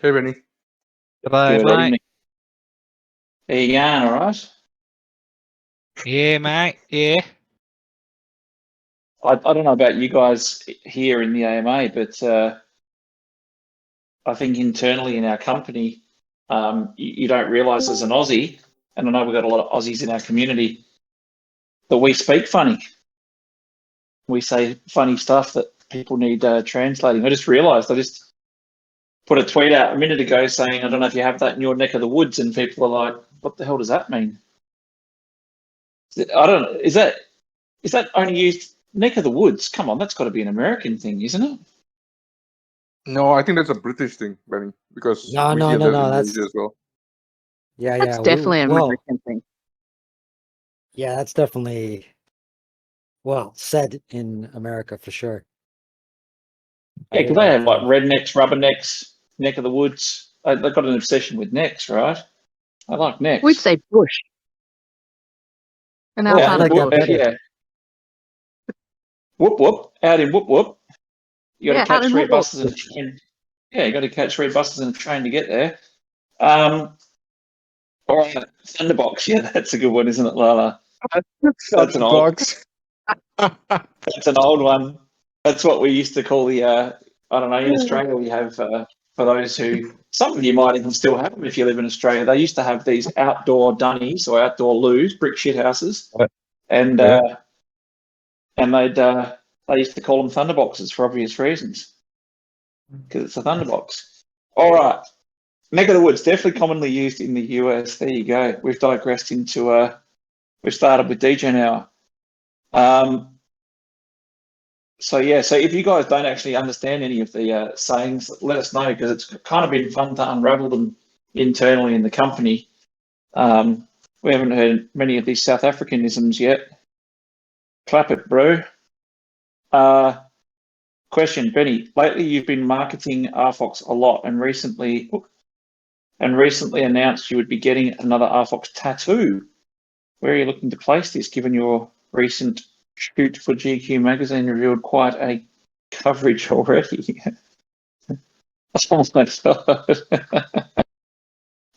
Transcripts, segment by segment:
Hey, Benny. G'day, Good mate. evening. How you going, all right? Yeah, mate. Yeah. I don't know about you guys here in the AMA, but I think internally in our company, you don't realise as an Aussie, and I know we've got a lot of Aussies in our community, that we speak funny. We say funny stuff that people need translating. I just realised, I just put a tweet out a minute ago saying, I don't know if you have that in your neck of the woods, and people are like, what the hell does that mean? I don't know. Is that only used neck of the woods? Come on, that's got to be an American thing, isn't it? No, I think that's a British thing, Benny, because No, we no, hear no, that no, in that's- Asia as well. Yeah, That's yeah. definitely an well, American thing. yeah, that's definitely said in America for sure. Yeah, because they have like rednecks, rubbernecks, neck of the woods. They've got an obsession with necks, right? I like necks. We'd say bush. And Oh, our I part like of that bush. better. Yeah. Whoop whoop, out in whoop whoop. You got Yeah, to out catch in three whoop whoop. buses and a train. Yeah, you got to catch three buses and a train to get there. All right, Thunderbox. Yeah, that's a good one, isn't it, LaLa? That's an old. That's an old one. That's what we used to call the. I don't know. In Australia, we have for those who some of you might even still have them if you live in Australia. They used to have these outdoor dunnies or outdoor loos, brick shit houses, and they used to call them thunderboxes for obvious reasons because it's a thunderbox. All right, neck of the woods definitely commonly used in the US. There you go. We've digressed into. We've started with DJ now. So if you guys don't actually understand any of the sayings, let us know because it's kind of been fun to unravel them internally in the company. We haven't heard many of these South Africanisms yet. Clap it, bro. Question, Benny. Lately, you've been marketing RFOX a lot, and recently announced you would be getting another RFOX tattoo. Where are you looking to place this, given your recent shoot for GQ magazine revealed quite a coverage already? Oh my god.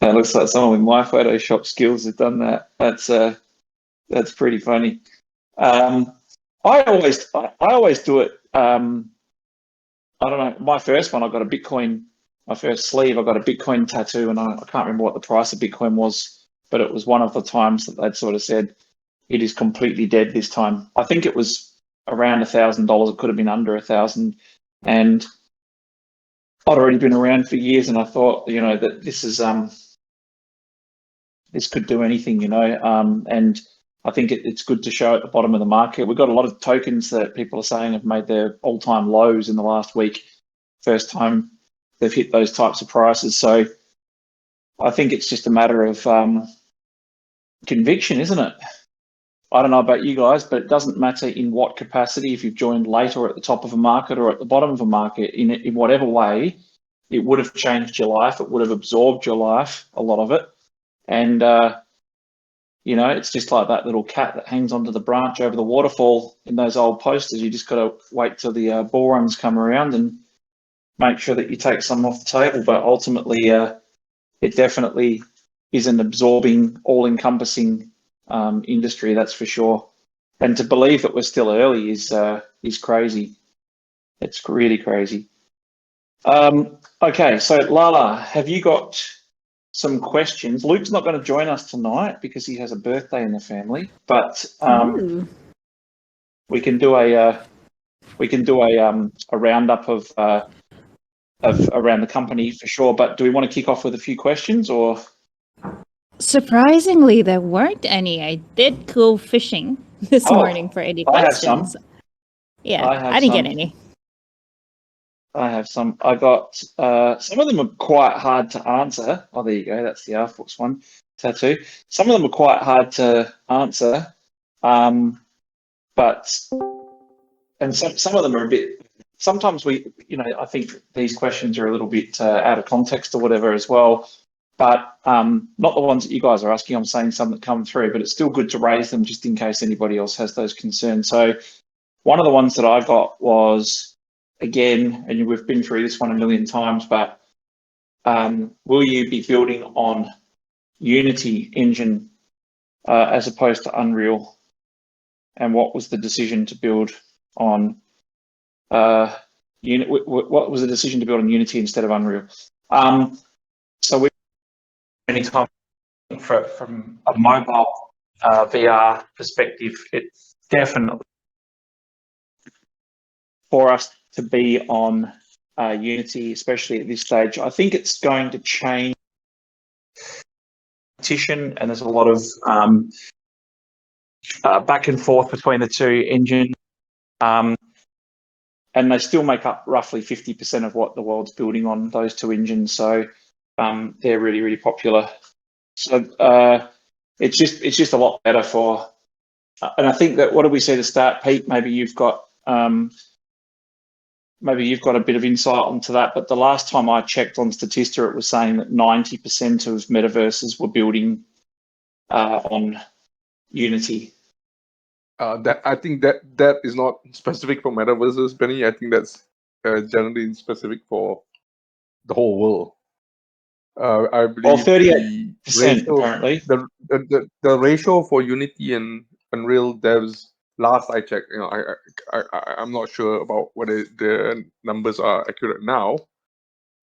That looks like someone with my Photoshop skills has done that. That's pretty funny. I always do it. I don't know. My first one, I got a Bitcoin. My first sleeve, I got a Bitcoin tattoo, and I can't remember what the price of Bitcoin was, but it was one of the times that they'd sort of said it is completely dead this time. I think it was around $1,000. It could have been under 1,000, and I'd already been around for years, and I thought, that this is this could do anything, and I think it's good to show at the bottom of the market. We've got a lot of tokens that people are saying have made their all-time lows in the last week. First time they've hit those types of prices. So I think it's just a matter of conviction, isn't it? I don't know about you guys, but it doesn't matter in what capacity, if you've joined late or at the top of a market or at the bottom of a market, in whatever way, it would have changed your life. It would have absorbed your life, a lot of it. And, it's just like that little cat that hangs onto the branch over the waterfall in those old posters. You just got to wait till the bull runs come around and make sure that you take some off the table. But ultimately, it definitely is an absorbing, all-encompassing industry, that's for sure. And to believe that we're still early is crazy. It's really crazy. Okay, so LaLa, have you got some questions? Luke's not going to join us tonight because he has a birthday in the family, but we can do a roundup of around the company for sure. But do we want to kick off with a few questions or? Surprisingly, there weren't any. I did go fishing this morning for any questions. I have some. Yeah, I didn't get any. I have some. I got some of them are quite hard to answer. Oh, there you go. That's the RFOX one tattoo. Some of them are quite hard to answer, but some of them are a bit. Sometimes I think these questions are a little bit out of context or whatever as well. But not the ones that you guys are asking. I'm saying some that come through, but it's still good to raise them just in case anybody else has those concerns. So one of the ones that I got was, again, and we've been through this one a million times, but will you be building on Unity engine as opposed to Unreal? And what was the decision to build on what was the decision to build on Unity instead of Unreal? So we anytime from a mobile VR perspective, it's definitely for us to be on Unity, especially at this stage. I think it's going to change competition, and there's a lot of back and forth between the two engines. And they still make up roughly 50% of what the world's building on those two engines. So they're really, really popular. So it's just a lot better for. And I think that what did we say to start, Pete? Maybe you've got a bit of insight onto that. But the last time I checked on Statista, it was saying that 90% of metaverses were building on Unity. I think that is not specific for metaverses, Benny. I think that's generally specific for the whole world. I believe Well, 38% apparently. The ratio for Unity and Unreal devs, last I checked, I'm not sure about whether the numbers are accurate now,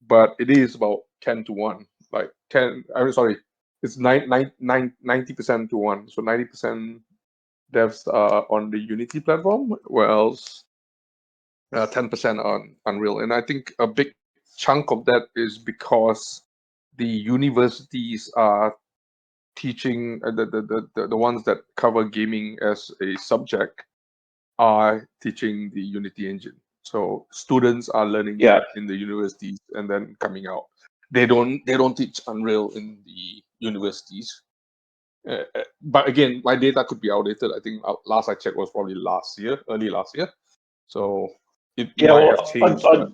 but it is about 10-1. Like 10. I'm sorry, it's 90% to 1. So 90%. Devs on the Unity platform, whereas 10% on Unreal. And I think a big chunk of that is because the universities are teaching the ones that cover gaming as a subject are teaching the Unity engine. So students are learning that in the universities and then coming out. They don't teach Unreal in the universities. But again, my data could be outdated. I think last I checked was probably early last year. So it might have changed.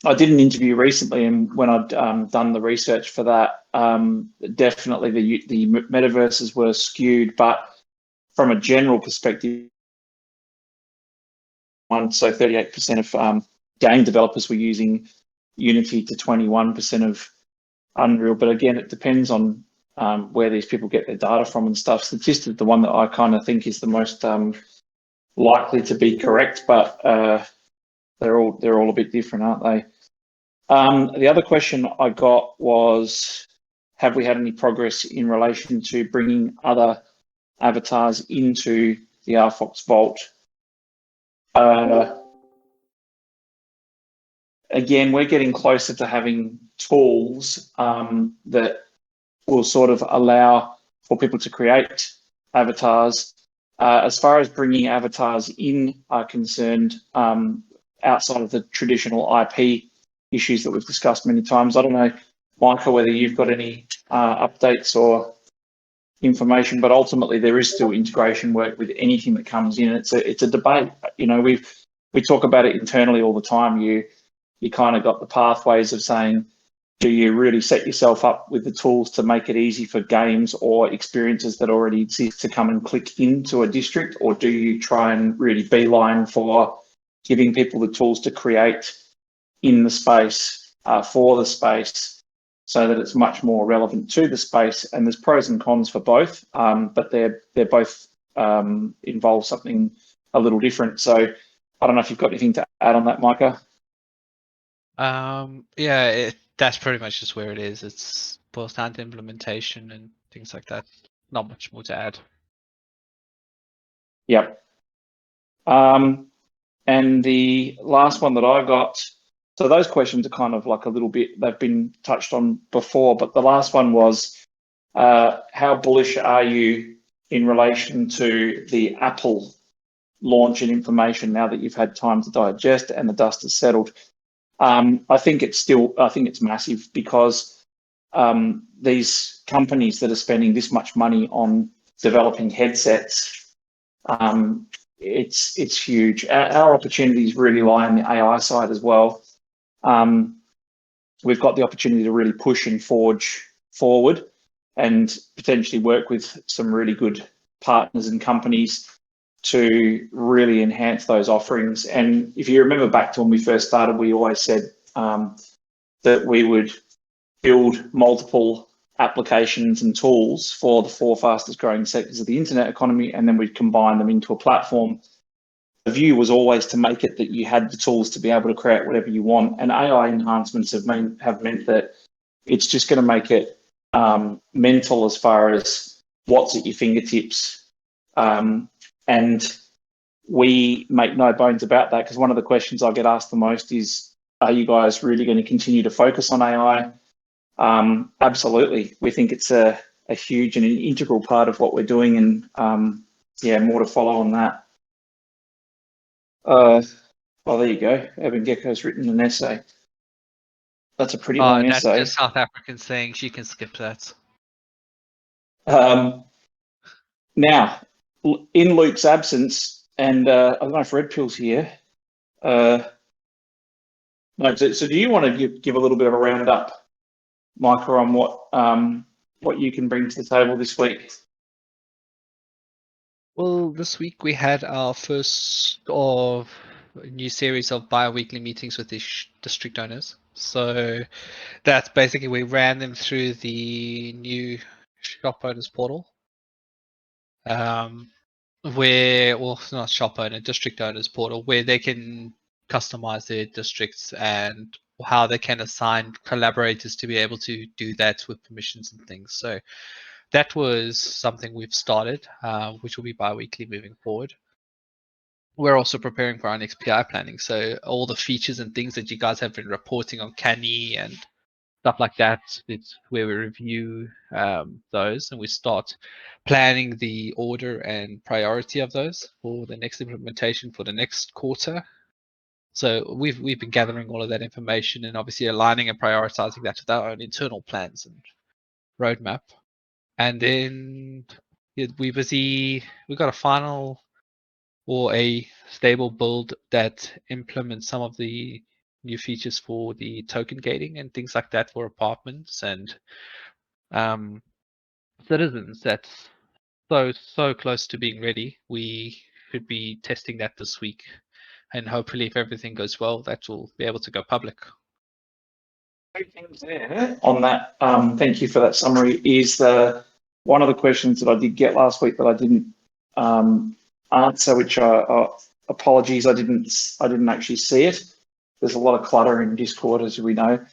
I did an interview recently, and when I'd done the research for that, definitely the metaverses were skewed. But from a general perspective, so 38% of game developers were using Unity to 21% of Unreal. But again, it depends on where these people get their data from and stuff. Statista, the one that I kind of think is the most likely to be correct, but they're all a bit different, aren't they? The other question I got was, have we had any progress in relation to bringing other avatars into the RFOX Vault? Again, we're getting closer to having tools that will sort of allow for people to create avatars. As far as bringing avatars in are concerned, outside of the traditional IP issues that we've discussed many times, I don't know, Micah, whether you've got any updates or information, but ultimately there is still integration work with anything that comes in. It's a debate. We talk about it internally all the time. You kind of got the pathways of saying, do you really set yourself up with the tools to make it easy for games or experiences that already exist to come and click into a district, or do you try and really beeline for giving people the tools to create in the space, for the space, so that it's much more relevant to the space? And there's pros and cons for both, but they're both involve something a little different. So I don't know if you've got anything to add on that, Micah. That's pretty much just where it is. It's post-hand implementation and things like that. Not much more to add. Yep. And the last one that I got, so those questions are kind of like a little bit, they've been touched on before, but the last one was, how bullish are you in relation to the Apple launch and information now that you've had time to digest and the dust has settled? I think it's massive, because these companies that are spending this much money on developing headsets, it's huge. Our opportunities really lie on the AI side as well. We've got the opportunity to really push and forge forward and potentially work with some really good partners and companies to really enhance those offerings. And if you remember back to when we first started, we always said the that we would build multiple applications and tools for the 4 fastest growing sectors of the internet economy, and then we'd combine them into a platform. The view was always to make it that you had the tools to be able to create whatever you want, and AI enhancements have meant that it's just going to make it mental as far as what's at your fingertips. And we make no bones about that, because one of the questions I get asked the most is, are you guys really going to continue to focus on AI? Absolutely. We think it's a huge and an integral part of what we're doing, and yeah, more to follow on that. Well, there you go. Evan Gecko's written an essay. That's a pretty long That's essay. just South African saying she can skip that. Now, in Luke's absence, and I don't know if Red Pill's here. No, so do you want to give a little bit of a roundup, Micah, on what you can bring to the table this week? Well, this week we had our first of a new series of bi-weekly meetings with the district owners. So that's basically, we ran them through the new shop owners portal. Where, well, not shop owner, district owners portal, where they can customize their districts and how they can assign collaborators to be able to do that with permissions and things. So that was something we've started, which will be bi-weekly moving forward. We're also preparing for our next PI planning. So all the features and things that you guys have been reporting on Canny and stuff like that, it's where we review those, and we start planning the order and priority of those for the next implementation for the next quarter. So we've been gathering all of that information and obviously aligning and prioritizing that with our own internal plans and roadmap. And then we got a final or a stable build that implements some of the new features for the token gating and things like that for apartments and citizens. That's so close to being ready. We should be testing that this week, and hopefully, if everything goes well, that will be able to go public. Things there on that. Thank you for that summary. Is one of the questions that I did get last week that I didn't answer, which apologies, I didn't actually see it. There's a lot of clutter in Discord, as we know.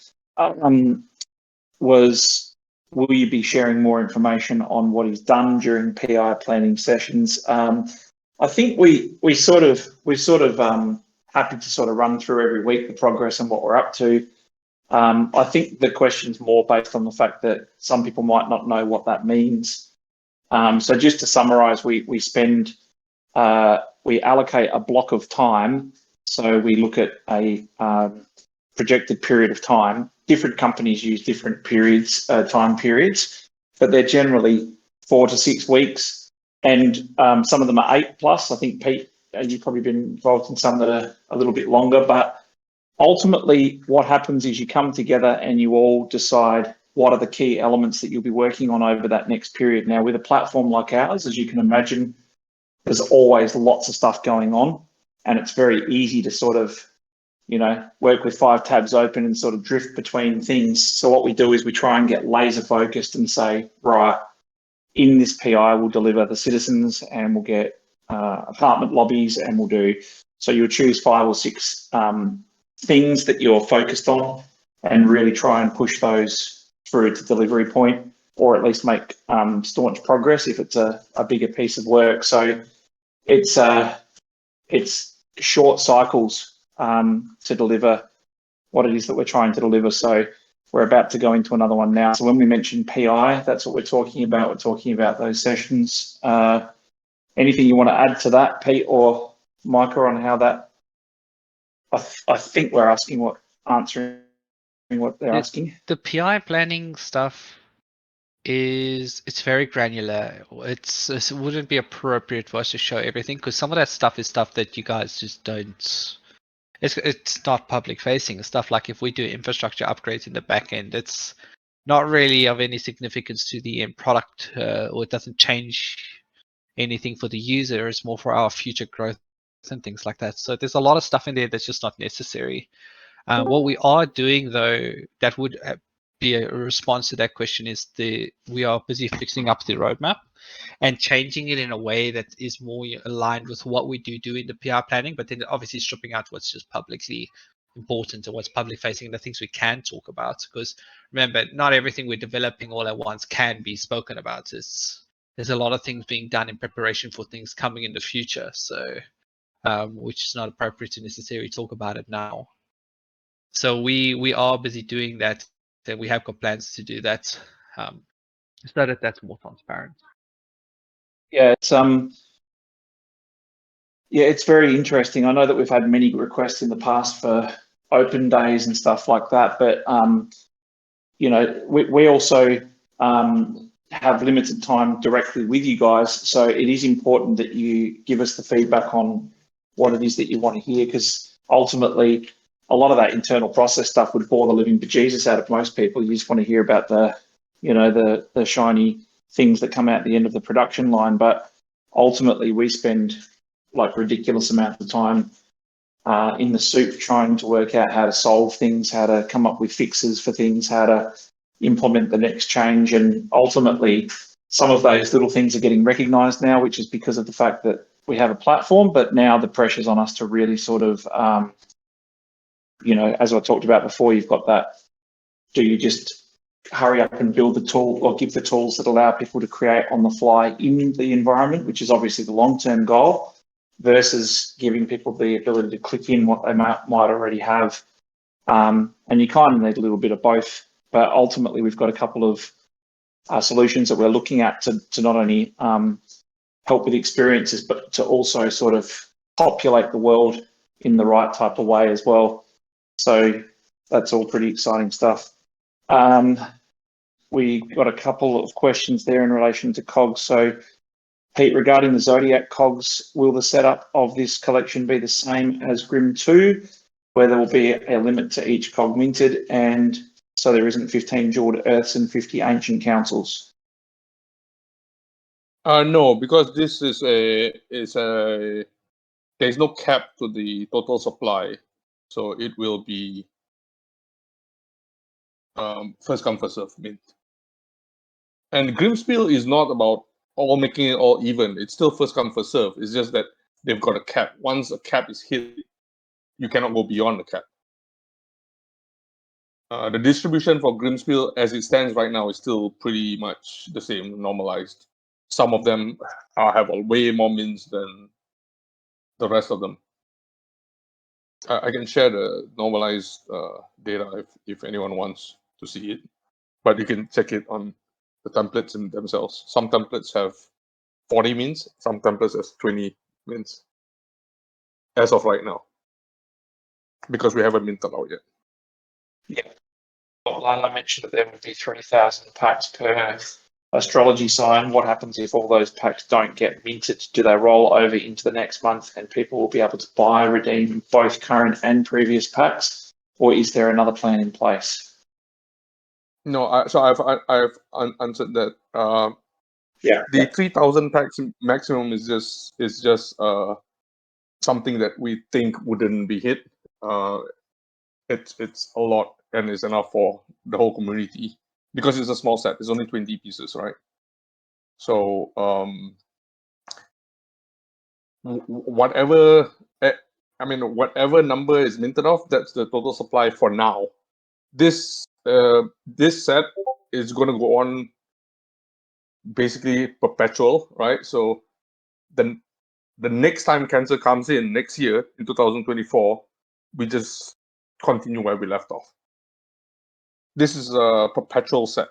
Was, will you be sharing more information on what is done during PI planning sessions? I think we're sort of happy to sort of run through every week the progress and what we're up to. I think the question's more based on the fact that some people might not know what that means. So just to summarize, we allocate a block of time. So we look at a projected period of time. Different companies use different periods, time periods, but they're generally 4 to 6 weeks. And some of them are 8+. I think, Pete, you've probably been involved in some that are a little bit longer, but ultimately what happens is you come together and you all decide what are the key elements that you'll be working on over that next period. Now, with a platform like ours, as you can imagine, there's always lots of stuff going on, and it's very easy to sort of, work with 5 tabs open and sort of drift between things. So what we do is we try and get laser focused and say, right, in this PI, we'll deliver the citizens and we'll get apartment lobbies, and we'll do, so you'll choose 5 or 6 things that you're focused on and really try and push those through to delivery point, or at least make staunch progress if it's a bigger piece of work. So it's short cycles to deliver what it is that we're trying to deliver. So we're about to go into another one now. So when we mention PI, that's what we're talking about. We're talking about those sessions. Anything you want to add to that, Pete or Micah, on how that? I think we're answering what they're asking. The PI planning stuff it's very granular. It wouldn't be appropriate for us to show everything, because some of that stuff is stuff that you guys just don't. It's not public facing. Stuff like if we do infrastructure upgrades in the back end, it's not really of any significance to the end product, or it doesn't change anything for the user. It's more for our future growth and things like that. So there's a lot of stuff in there that's just not necessary. What we are doing, though, that would be a response to that question is we are busy fixing up the roadmap and changing it in a way that is more aligned with what we do in the PR planning, but then obviously stripping out what's just publicly important and what's public facing and the things we can talk about. Because remember, not everything we're developing all at once can be spoken about. There's a lot of things being done in preparation for things coming in the future. So, which is not appropriate to necessarily talk about it now. So we are busy doing that, and we have got plans to do that, so that that's more transparent. Yeah, it's very interesting. I know that we've had many requests in the past for open days and stuff like that, but you know, we also have limited time directly with you guys, so it is important that you give us the feedback on what it is that you want to hear, because ultimately a lot of that internal process stuff would bore the living bejesus out of most people. You just want to hear about the, you know, the shiny things that come out at the end of the production line, but ultimately we spend like ridiculous amounts of time in the soup trying to work out how to solve things, how to come up with fixes for things, how to implement the next change. And ultimately, some of those little things are getting recognised now, which is because of the fact that we have a platform, but now the pressure's on us to really sort of, you know, as I talked about before, you've got that, do you just hurry up and build the tool or give the tools that allow people to create on the fly in the environment, which is obviously the long-term goal, versus giving people the ability to click in what they might already have. And you kind of need a little bit of both, but ultimately we've got a couple of solutions that we're looking at to not only help with experiences, but to also sort of populate the world in the right type of way as well. So that's all pretty exciting stuff. We got a couple of questions there in relation to KOGs. So Pete, regarding the Zodiac KOGs, will the setup of this collection be the same as Grim 2, where there will be a limit to each KOG minted, and so there isn't 15 Jeweled Earths and 50 Ancient Councils? No, because this is there's no cap to the total supply, so it will be first come first serve mint. And Grimspiel is not about all making it all even. It's still first come first serve. It's just that they've got a cap. Once a cap is hit, you cannot go beyond the cap. The distribution for Grimspiel as it stands right now is still pretty much the same, normalized. Some of them have way more mints than the rest of them. I can share the normalized data if anyone wants to see it, but you can check it on the templates in themselves. Some templates have 40 mints, some templates has 20 mints as of right now, because we haven't minted out yet. Yeah. Well, LaLa mentioned that there would be 3,000 packs per astrology sign. What happens if all those packs don't get minted? Do they roll over into the next month and people will be able to buy, redeem both current and previous packs? Or is there another plan in place? No, so I've answered that. The 3,000 packs maximum is just something that we think wouldn't be hit. It's a lot and it's enough for the whole community because it's a small set. It's only 20 pieces, right? So whatever number is minted off, that's the total supply for now. This set is going to go on basically perpetual, right? So then the next time Cancer comes in next year in 2024, we just continue where we left off. This is a perpetual set.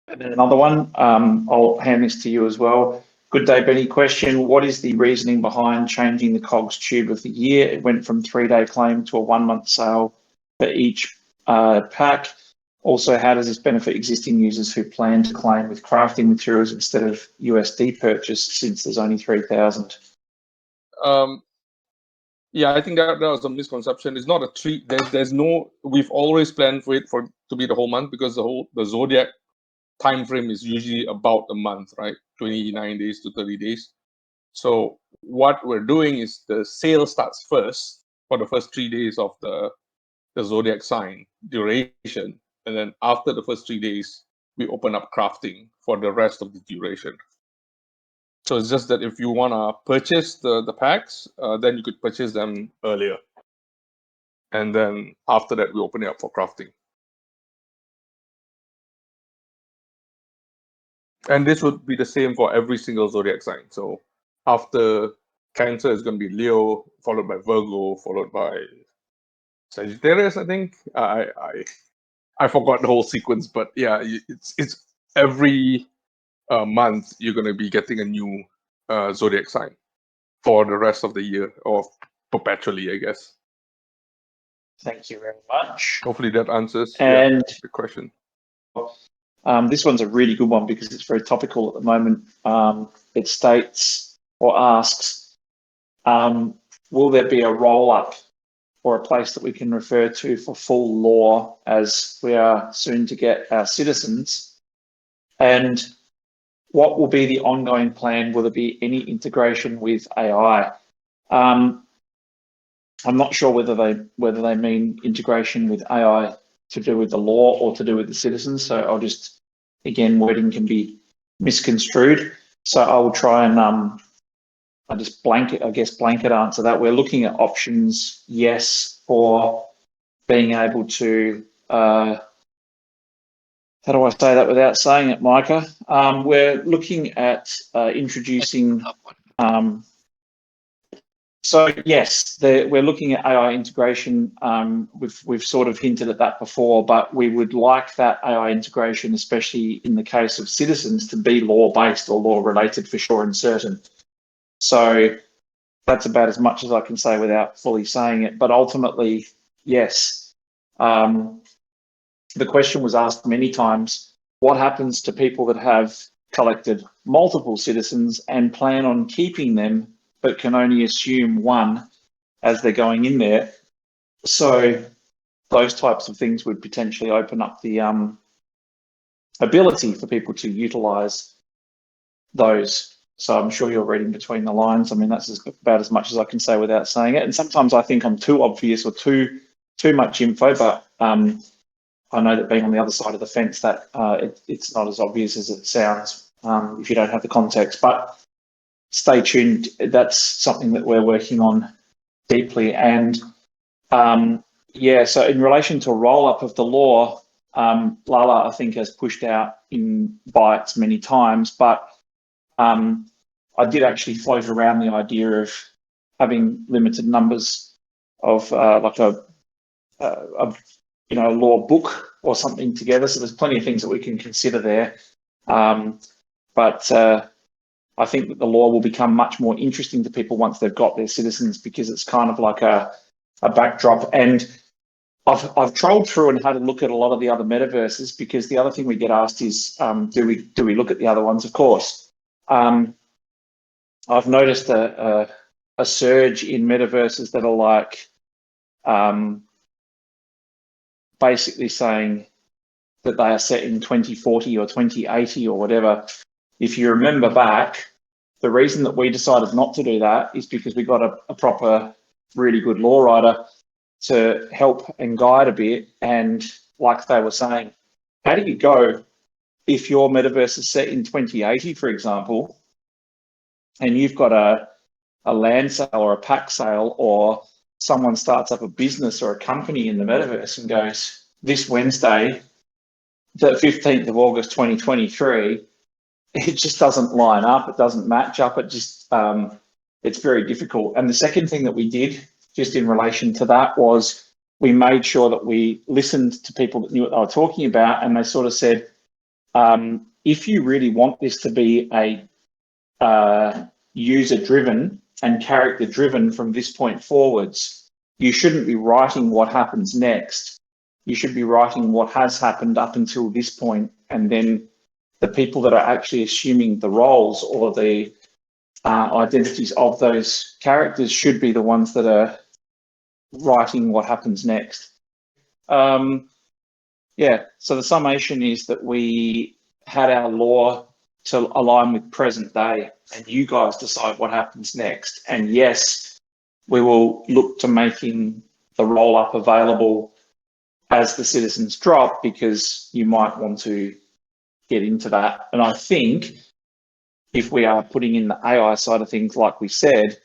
And then another one, I'll hand this to you as well. Good day, Benny. Question: what is the reasoning behind changing the KOGs tube of the year? It went from 3-day claim to a 1-month sale for each pack. Also, how does this benefit existing users who plan to claim with crafting materials instead of USD purchase, since there's only 3,000? Yeah, I think that was a misconception. It's not a treat. There's no. We've always planned for it to be the whole month, because the Zodiac time frame is usually about a month, right? 29 days to 30 days. So what we're doing is the sale starts first for the first 3 days of the the zodiac sign duration, and then after the first 3 days, we open up crafting for the rest of the duration. So it's just that if you want to purchase the packs, then you could purchase them earlier. And then after that, we open it up for crafting. And this would be the same for every single zodiac sign. So after Cancer is going to be Leo, followed by Virgo, followed by Sagittarius, I think. I forgot the whole sequence, but yeah, it's every month you're going to be getting a new zodiac sign for the rest of the year, or perpetually, I guess. Thank you very much. Hopefully that answers And the question. this one's a really good one because it's very topical at the moment. It states or asks, will there be a roll-up or a place that we can refer to for full lore, as we are soon to get our CitiXens? And what will be the ongoing plan? Will there be any integration with AI? I'm not sure whether they mean integration with AI to do with the law or to do with the CitiXens. So I'll just, again, wording can be misconstrued. So I will try and I just blanket answer that. We're looking at options, yes, for being able to, how do I say that without saying it, Micah? We're looking at introducing, so yes, we're looking at AI integration. We've sort of hinted at that before, but we would like that AI integration, especially in the case of CitiXens, to be law-based or law-related for sure and certain. So that's about as much as I can say without fully saying it. But ultimately, yes. The question was asked many times, what happens to people that have collected multiple CitiXens and plan on keeping them, but can only assume one as they're going in there? So those types of things would potentially open up the ability for people to utilize those. So I'm sure you're reading between the lines. I mean, that's about as much as I can say without saying it. And sometimes I think I'm too obvious or too much info, but I know that being on the other side of the fence, that it's not as obvious as it sounds if you don't have the context. But stay tuned. That's something that we're working on deeply. And yeah, so in relation to a roll-up of the law, LaLa, I think, has pushed out in bites many times, but I did actually float around the idea of having limited numbers of like a law book or something together. So there's plenty of things that we can consider there. But I think that the law will become much more interesting to people once they've got their CitiXens, because it's kind of like a backdrop. And I've trolled through and had a look at a lot of the other metaverses, because the other thing we get asked is, do we look at the other ones? Of course. I've noticed a surge in metaverses that are like basically saying that they are set in 2040 or 2080 or whatever. If you remember back, the reason that we decided not to do that is because we got a proper, really good law writer to help and guide a bit. And like they were saying, how do you go if your metaverse is set in 2080, for example, and you've got a land sale or a pack sale, or someone starts up a business or a company in the metaverse and goes, this Wednesday, the 15th of August, 2023, it just doesn't line up. It doesn't match up. It just, it's very difficult. And the second thing that we did just in relation to that was we made sure that we listened to people that knew what they were talking about. And they sort of said, if you really want this to be a user-driven and character-driven from this point forwards, you shouldn't be writing what happens next. You should be writing what has happened up until this point, and then the people that are actually assuming the roles or the identities of those characters should be the ones that are writing what happens next. Yeah, so the summation is that we had our law to align with present day, and you guys decide what happens next. And yes, we will look to making the roll-up available as the CitiXens drop, because you might want to get into that. And I think if we are putting in the AI side of things, like we said,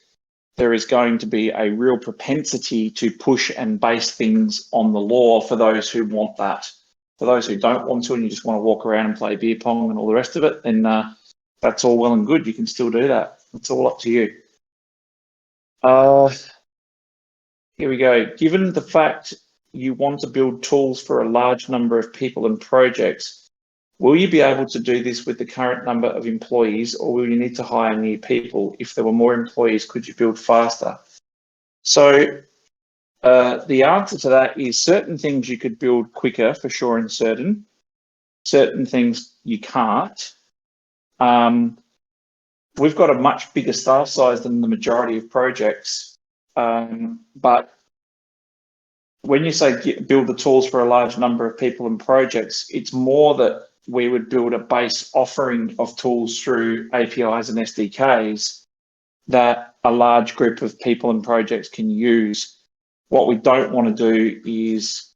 there is going to be a real propensity to push and base things on the law for those who want that. For those who don't want to and you just want to walk around and play beer pong and all the rest of it, then that's all well and good. You can still do that. It's all up to you. Here we go. Given the fact you want to build tools for a large number of people and projects, will you be able to do this with the current number of employees, or will you need to hire new people? If there were more employees, could you build faster? So the answer to that is certain things you could build quicker for sure and certain. Certain things you can't. We've got a much bigger staff size than the majority of projects. But when you say build the tools for a large number of people and projects, it's more that we would build a base offering of tools through APIs and SDKs that a large group of people and projects can use. What we don't want to do is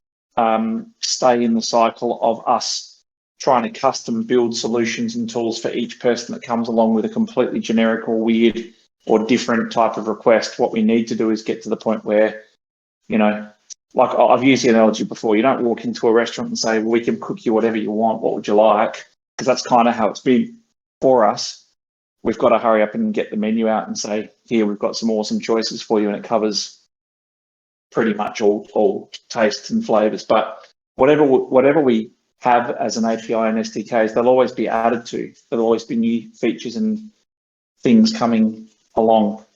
stay in the cycle of us trying to custom build solutions and tools for each person that comes along with a completely generic or weird or different type of request. What we need to do is get to the point where, you know, like I've used the analogy before, you don't walk into a restaurant and say, well, we can cook you whatever you want, what would you like? Because that's kind of how it's been for us. We've got to hurry up and get the menu out and say, here, we've got some awesome choices for you, and it covers pretty much all tastes and flavors. But whatever we have as an API and SDKs, they'll always be added to. There'll always be new features and things coming along.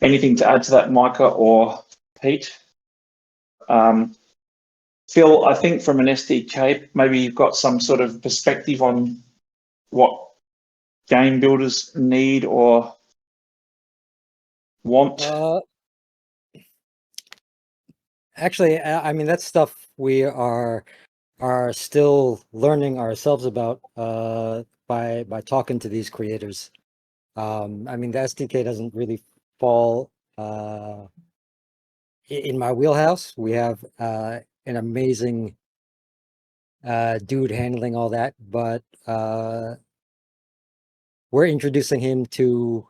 Anything to add to that, Micah or Pete? Phil, I think from an SDK, maybe you've got some sort of perspective on what game builders need or want. Actually, I mean, that's stuff we are still learning ourselves about by talking to these creators. I mean, the SDK doesn't really fall in my wheelhouse. We have an amazing dude handling all that, but we're introducing him to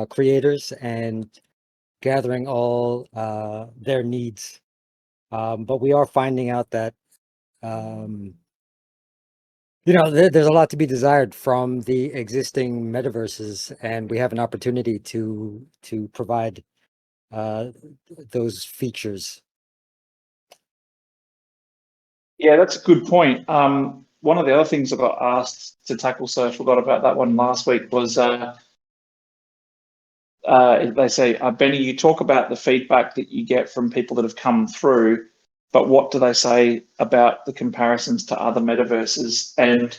creators and gathering all their needs. But we are finding out that you know, there's a lot to be desired from the existing metaverses, and we have an opportunity to provide those features. Yeah, that's a good point. One of the other things I got asked to tackle, so I forgot about that one last week, was they say, Benny, you talk about the feedback that you get from people that have come through, but what do they say about the comparisons to other metaverses? And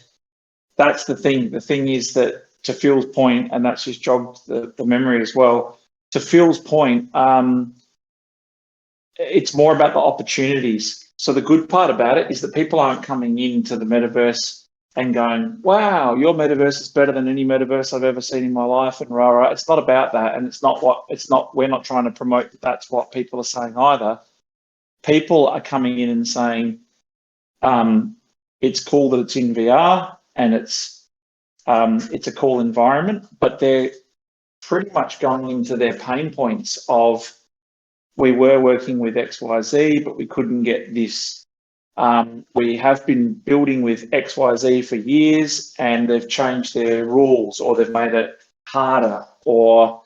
that's the thing. The thing is that, to Phil's point, and that's just jogged the memory as well, to Phil's point, it's more about the opportunities. So the good part about it is that people aren't coming into the metaverse and going, wow, your metaverse is better than any metaverse I've ever seen in my life, and rah. It's not about that, and we're not trying to promote that that's what people are saying either. People are coming in and saying, it's cool that it's in VR and it's a cool environment, but they're pretty much going into their pain points of, we were working with XYZ, but we couldn't get this. We have been building with XYZ for years and they've changed their rules, or they've made it harder, or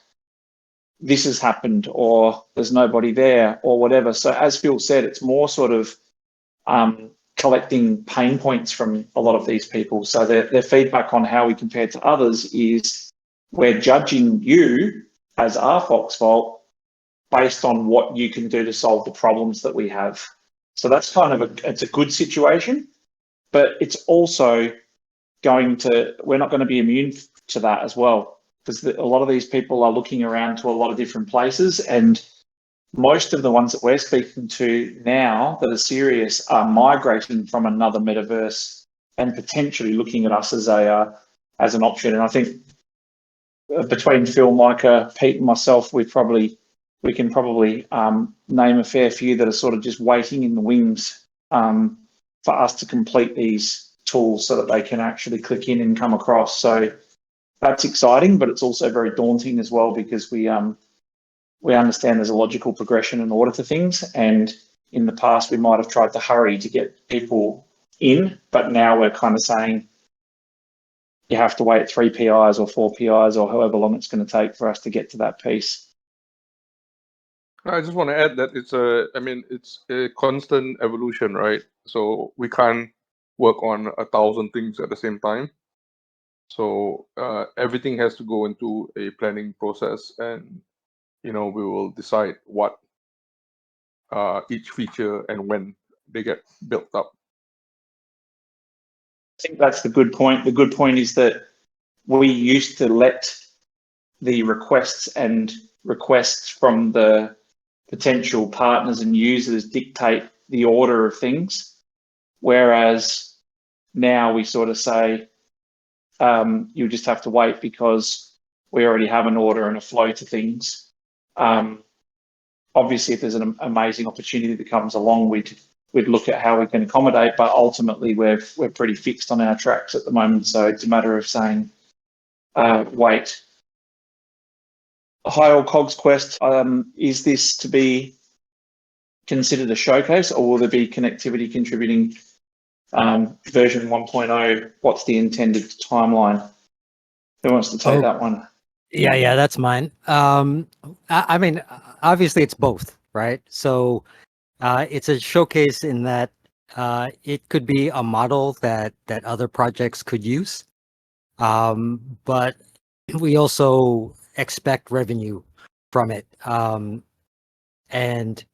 this has happened, or there's nobody there, or whatever. So as Phil said, it's more sort of collecting pain points from a lot of these people. So their feedback on how we compare to others is, we're judging you as RFOX Vault based on what you can do to solve the problems that we have. So that's kind of it's a good situation, but it's also we're not going to be immune to that as well, because a lot of these people are looking around to a lot of different places, and most of the ones that we're speaking to now that are serious are migrating from another metaverse and potentially looking at us as an option. And I think between Phil, Micah, Pete, and myself, we can probably name a fair few that are sort of just waiting in the wings for us to complete these tools so that they can actually click in and come across. So that's exciting, but it's also very daunting as well, because we understand there's a logical progression and order to things. And in the past, we might have tried to hurry to get people in, but now we're kind of saying you have to wait 3 PIs or 4 PIs or however long it's going to take for us to get to that piece. I just want to add that it's a constant evolution, right? So we can't work on 1,000 things at the same time. So everything has to go into a planning process, and we will decide what each feature and when they get built up. I think that's the good point. The good point is that we used to let the requests from the potential partners and users dictate the order of things, whereas now we sort of say you just have to wait because we already have an order and a flow to things. Obviously, if there's an amazing opportunity that comes along, we'd look at how we can accommodate, but ultimately we're pretty fixed on our tracks at the moment, so it's a matter of saying wait. Hi, all COGs Quest. Is this to be considered a showcase, or will there be connectivity contributing version 1.0? What's the intended timeline? Who wants to take that one? Yeah, that's mine. I mean, obviously it's both, right? So it's a showcase in that it could be a model that other projects could use, but we also expect revenue from it, and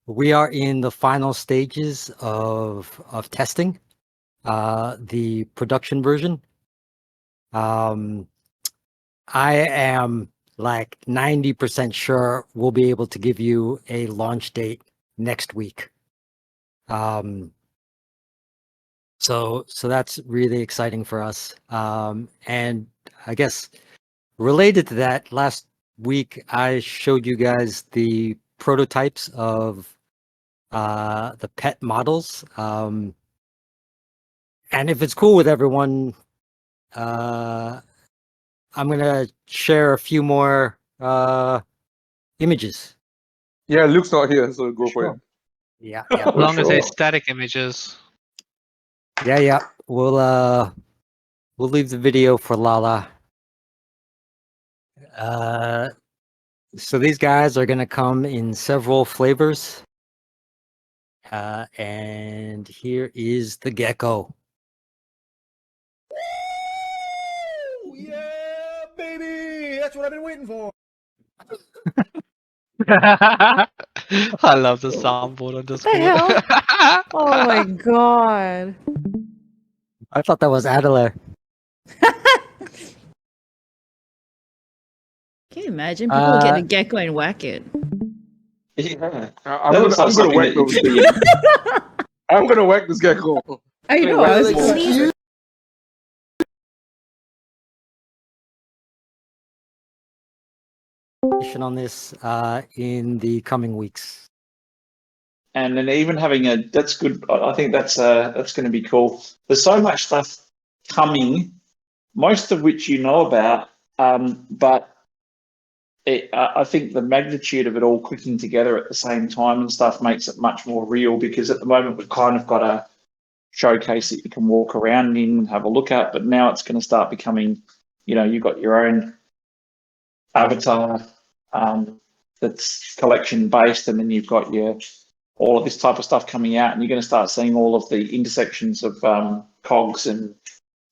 we are in the final stages of testing the production version. I am like 90% sure we'll be able to give you a launch date next week. So that's really exciting for us. And I guess related to that, last week I showed you guys the prototypes of the pet models. And if it's cool with everyone, I'm gonna share a few more images. Yeah, Luke's not here, so go for it. Yeah. As long as they're static images. Yeah. We'll leave the video for LaLa. So these guys are gonna come in several flavors. And here is the gecko. Yeah, baby! That's what I've been waiting for. I love the soundboard on this. The hell? Oh my god. I thought that was Adelaide. Can you imagine? People get a gecko and whack it. Yeah. I'm gonna whack those things. I'm gonna whack this gecko. I know. I was on this in the coming weeks. And then even having that's good. I think that's going to be cool. There's so much stuff coming, most of which you know about, but I think the magnitude of it all clicking together at the same time and stuff makes it much more real, because at the moment we've kind of got a showcase that you can walk around in and have a look at, but now it's going to start becoming, you've got your own avatar that's collection based, and then you've got all of this type of stuff coming out, and you're going to start seeing all of the intersections of COGs and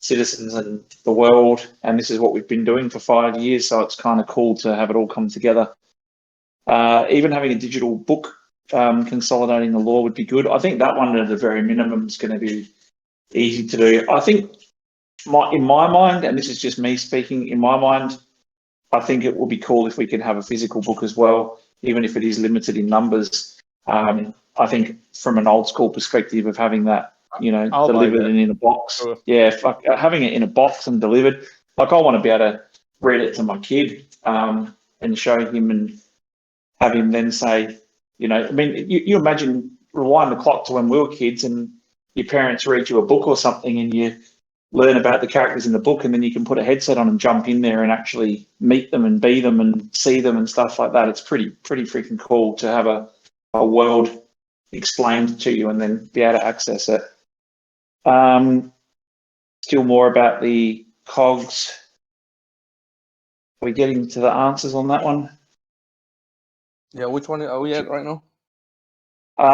CitiXens and the world, and this is what we've been doing for 5 years, so it's kind of cool to have it all come together. Even having a digital book consolidating the lore would be good. I think that one at the very minimum is going to be easy to do. I think in my mind, and this is just me speaking, in my mind, I think it will be cool if we can have a physical book as well, even if it is limited in numbers. I think from an old school perspective of having that, delivered and in a box. Sure. Yeah, having it in a box and delivered. Like, I want to be able to read it to my kid and show him and have him then say, you imagine rewind the clock to when we were kids and your parents read you a book or something and you learn about the characters in the book, and then you can put a headset on and jump in there and actually meet them and be them and see them and stuff like that. It's pretty freaking cool to have a world explained to you and then be able to access it. Still more about the KOGs. Are we getting to the answers on that one? Yeah, which one are we at right now?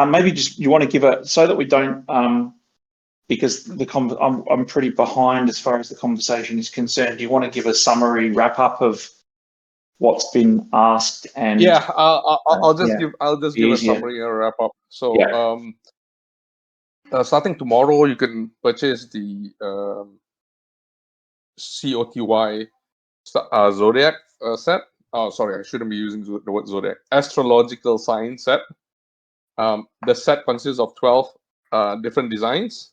Maybe just you want to give a, so that we don't, because I'm pretty behind as far as the conversation is concerned. Do you want to give a summary wrap up of what's been asked? And yeah, I'll just give a easier. summary and a wrap up. So Yeah. starting tomorrow, you can purchase the COTY Zodiac set. Oh, sorry, I shouldn't be using the word Zodiac. Astrological Sign set. The set consists of 12 different designs.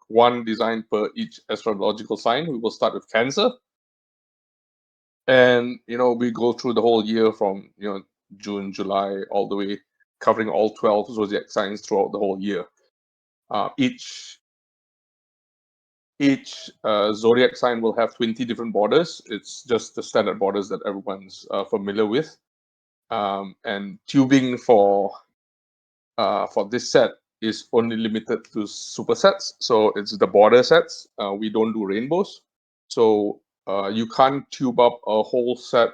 One design per each astrological sign. We will start with Cancer. And, we go through the whole year from, June, July, all the way, covering all 12 zodiac signs throughout the whole year. Each zodiac sign will have 20 different borders. It's just the standard borders that everyone's familiar with. And tubing for this set is only limited to supersets. So it's the border sets. We don't do rainbows. So you can't tube up a whole set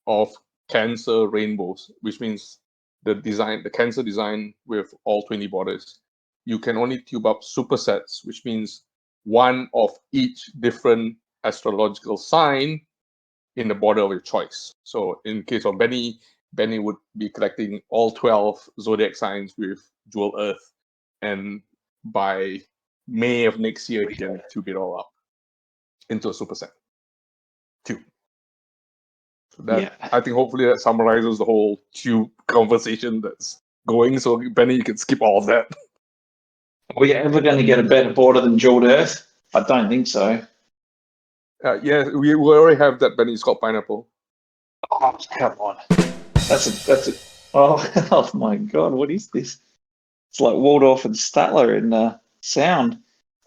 of Cancer rainbows, which means the Cancer design with all 20 borders. You can only tube up supersets, which means one of each different astrological sign in the border of your choice. So in case of Benny would be collecting all 12 zodiac signs with Jeweled Earth, and by May of next year he can tube it all up into a superset. Tube. So that, I think hopefully that summarizes the whole tube conversation that's going. So Benny, you can skip all of that. Are we ever going to get a better border than Jeweled Earth? I don't think so. Yeah, we already have that, Benny. It's called Pineapple. Oh, come on. That's a. Oh my God, what is this? It's like Waldorf and Statler in sound.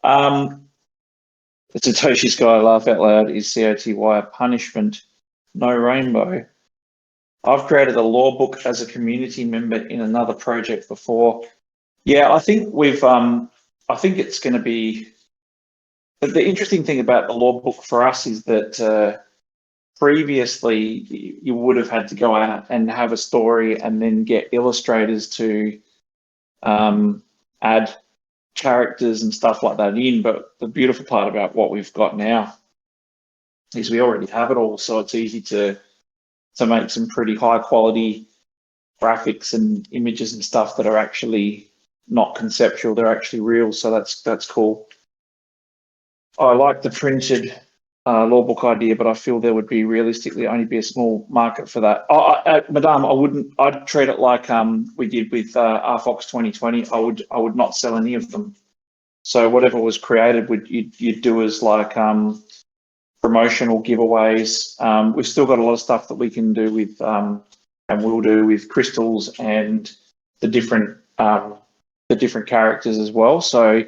The Satoshi Sky laugh out loud is COTY a punishment, no rainbow. I've created a lore book as a community member in another project before. Yeah, I think I think it's going to be. The interesting thing about the lore book for us is that previously you would have had to go out and have a story and then get illustrators to add characters and stuff like that in. But the beautiful part about what we've got now is we already have it all, so it's easy to make some pretty high quality graphics and images and stuff that are actually not conceptual, they're actually real. So that's cool. I like the printed lore book idea, but I feel there would be realistically only be a small market for that. Madame, I'd treat it like we did with RFOX 2020. I would not sell any of them. So whatever was created, you'd do as like promotional giveaways. We've still got a lot of stuff that we can do with and we'll do with crystals and the different characters as well. So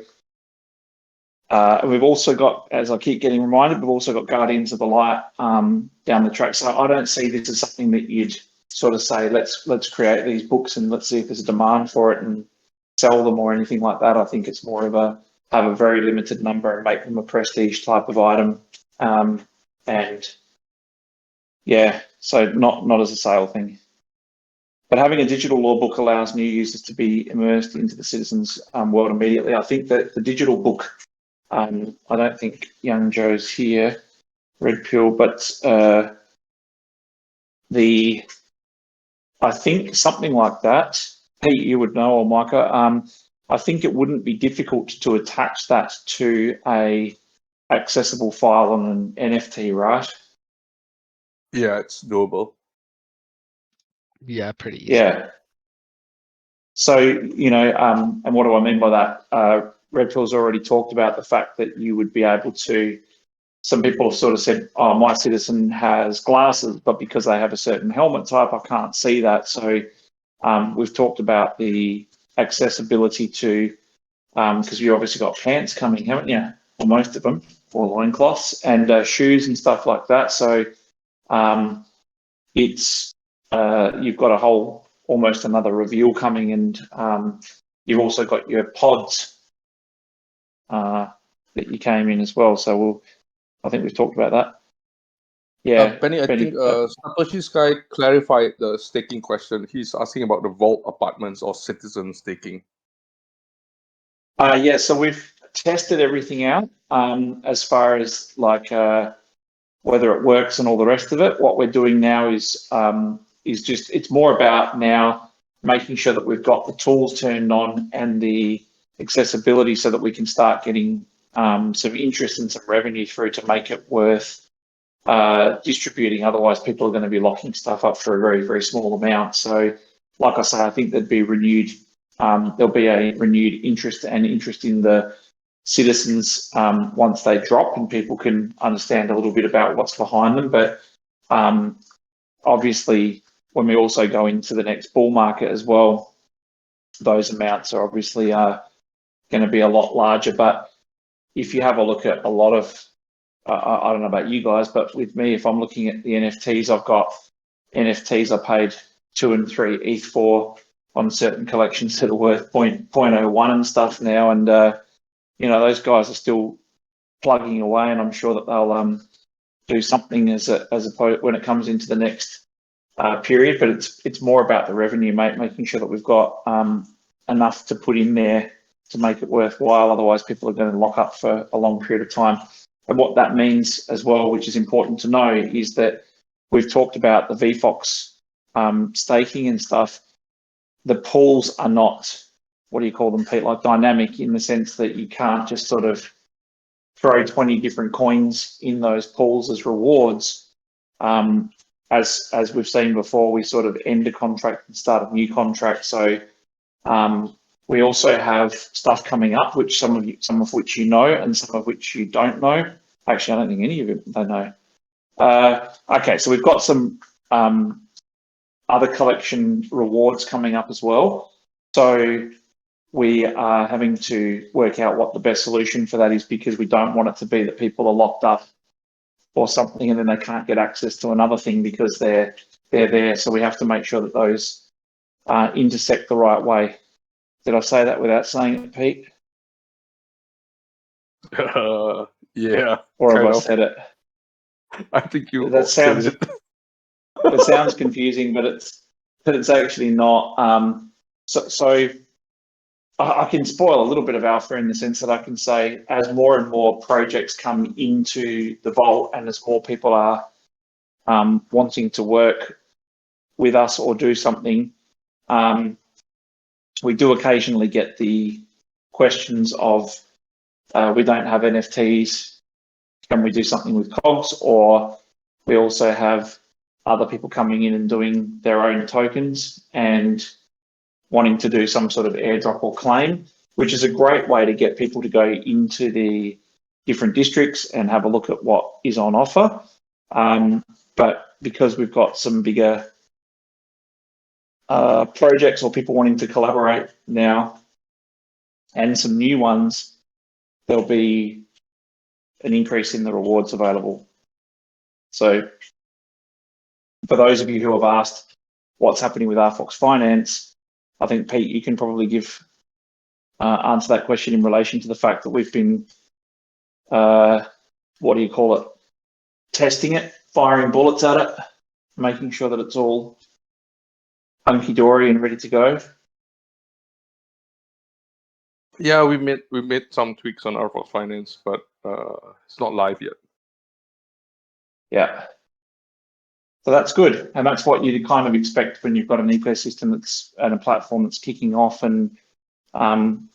we've also got, as I keep getting reminded, we've also got Guardians of the Light down the track. So I don't see this as something that you'd sort of say, let's create these books and let's see if there's a demand for it and sell them or anything like that. I think it's more of have a very limited number and make them a prestige type of item. And yeah, so not as a sale thing. But having a digital lore book allows new users to be immersed into the CitiXens world immediately. I think that the digital book, I don't think young Joe's here, Red Pill, but I think something like that, Pete, you would know, or Micah, I think it wouldn't be difficult to attach that to a accessible file on an NFT, right? Yeah, it's doable. Yeah, pretty easy. Yeah. So, and what do I mean by that? Red Pill's already talked about the fact that you would be able to, some people have sort of said, oh, my CitiXen has glasses, but because they have a certain helmet type, I can't see that. So we've talked about the accessibility to, because you obviously got pants coming, haven't you? Or most of them, or loincloths and shoes and stuff like that. So it's you've got a whole, almost another reveal coming, and you've also got your pods that you came in as well. So I think we've talked about that. Yeah, Penny, I think Satoshi's guy clarified the staking question. He's asking about the Valt apartments or citizen staking. Yeah, so we've tested everything out as far as like whether it works and all the rest of it. What we're doing now is just, it's more about now making sure that we've got the tools turned on and the accessibility so that we can start getting some interest and some revenue through to make it worth distributing. Otherwise, people are going to be locking stuff up for a very, very small amount. So, like I say, I think there'll be a renewed interest in the citizens once they drop and people can understand a little bit about what's behind them. But obviously, when we also go into the next bull market as well, those amounts are obviously going to be a lot larger. But if you have a look at a lot of, I don't know about you guys, but with me, if I'm looking at the NFTs, I've got NFTs I paid 2 and 3 ETH for on certain collections that are worth 0.01 and stuff now. And, you know, those guys are still plugging away, and I'm sure that they'll do something as opposed when it comes into the next period. But it's more about the revenue, mate, making sure that we've got enough to put in there to make it worthwhile. Otherwise, people are going to lock up for a long period of time. And what that means as well, which is important to know, is that we've talked about the VFOX staking and stuff. The pools are not, what do you call them, Pete, like dynamic, in the sense that you can't just sort of throw 20 different coins in those pools as rewards. As we've seen before, we sort of end a contract and start a new contract. So we also have stuff coming up, which some of which you know, and some of which you don't know. Actually, I don't think any of you don't know. Okay, so we've got some other collection rewards coming up as well. So we are having to work out what the best solution for that is, because we don't want it to be that people are locked up or something and then they can't get access to another thing because they're there. So we have to make sure that those intersect the right way. Did I say that without saying it, Pete? Yeah. Or have I said it? I think you That sounds said it. it sounds confusing, but it's actually not. So I can spoil a little bit of alpha in the sense that I can say, as more and more projects come into the vault and as more people are wanting to work with us or do something, we do occasionally get the questions of, we don't have NFTs, can we do something with KOGs? Or we also have other people coming in and doing their own tokens and wanting to do some sort of airdrop or claim, which is a great way to get people to go into the different districts and have a look at what is on offer. But because we've got some bigger projects or people wanting to collaborate now and some new ones, there'll be an increase in the rewards available. So for those of you who have asked what's happening with RFOX Finance, I think, Pete, you can probably answer that question in relation to the fact that we've been, testing it, firing bullets at it, making sure that it's all hunky-dory and ready to go. Yeah, we made some tweaks on RFOX Finance, but it's not live yet. Yeah. So that's good. And that's what you'd kind of expect when you've got an ecosystem that's and a platform that's kicking off, and